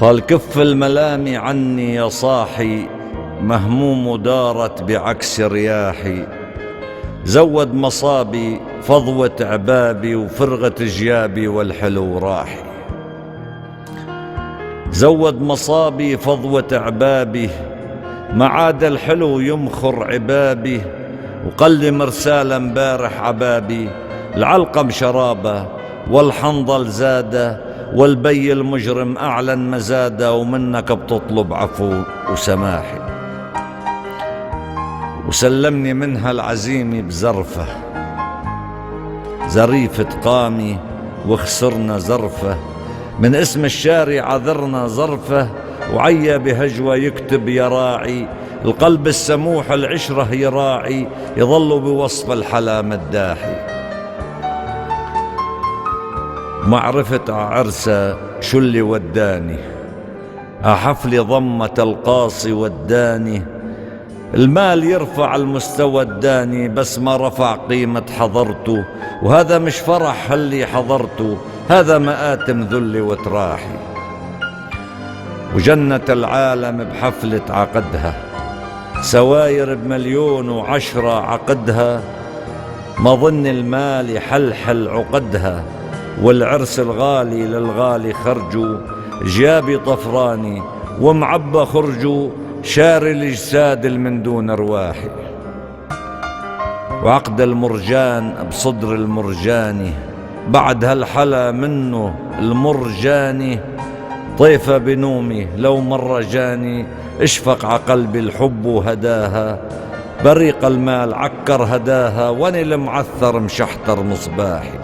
قال كف الملام عني يا صاحي، مهموم دارت بعكس رياحي. زود مصابي فضوة عبابي، وفرغة جيابي والحلو راحي. زود مصابي فضوة عبابي، ما عاد الحلو يمخر عبابي. وقل مرسال امبارح عبابي، العلقم شرابه والحنظل زاده، والبي المجرم أعلن مزاده. ومنك بتطلب عفو وسماحي. وسلمني منها العزيمي بزرفة، زريفة قامي وخسرنا زرفة. من اسم الشاري عذرنا ظرفة، وعيا بهجوة يكتب يا راعي. القلب السموح العشرة يراعي، يظل بوصف الحلا مداحي. معرفة عرسة شو اللي وداني، حفلي ضمة القاصي وداني. المال يرفع المستوى الداني، بس ما رفع قيمة حضرته. وهذا مش فرح اللي حضرته، هذا مآتم ذلي وتراحي. وجنة العالم بحفلة عقدها، سواير بمليون وعشرة عقدها. ما ظن المال يحلحل عقدها، والعرس الغالي للغالي خرجوا. جيابي طفراني ومعبى خرجوا، شاري الأجساد من دون رواحي. وعقد المرجان بصدر المرجاني، بعد هالحلا منه المرجاني. طيفة بنومي لو مر جاني، اشفق عقلبي الحب وهداها. بريق المال عكر هداها، واني المعثر مشحتر مصباحي.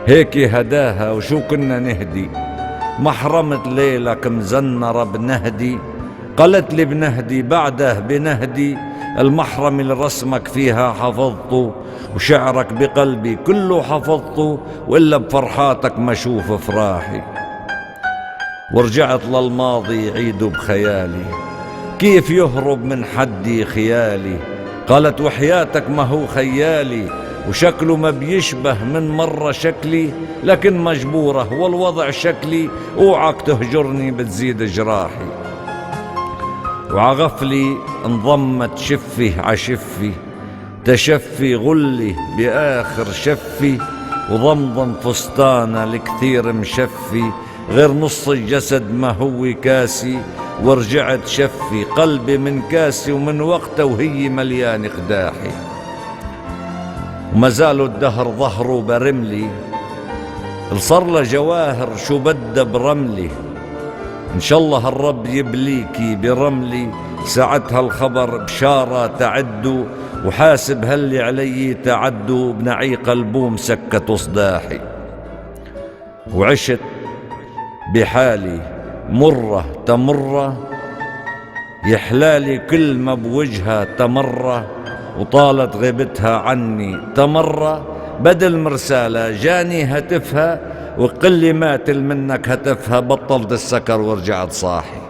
هيك هداها وشو كنا نهدي، محرمة ليلك مزنرة بنهدي. قالت لي بنهدي بعده بنهدي، المحرم اللي رسمك فيها حفظته. وشعرك بقلبي كله حفظته، وإلا بفرحاتك ما شوف فراحي. ورجعت للماضي عيده بخيالي، كيف يهرب من حدي خيالي. قالت وحياتك ما هو خيالي، وشكله ما بيشبه من مرة شكلي. لكن مجبورة والوضع شكلي، اوعك تهجرني بتزيد جراحي. وعغفلي انضمت شفي عشفي، تشفي غلي بآخر شفي. وضمضم فستانة الكثير مشفي، غير نص الجسد ما هو كاسي. ورجعت شفي قلبي من كاسي، ومن وقته وهي مليان قداحي. وما زالوا الدهر ظهره برملي، صار له جواهر شو بده برملي. إن شاء الله الرب يبليكي برملي، ساعتها الخبر بشارة تعدوا. وحاسب هاللي علي تعدوا، بنعيق البوم سكت صداحي. وعشت بحالي مرة تمرة، يحلالي كل ما بوجهها تمرة. وطالت غيبتها عني تمرة، بدل مرسالة جاني هتفها. وقل لي ماتل منك هتفها، بطلت السكر ورجعت صاحي.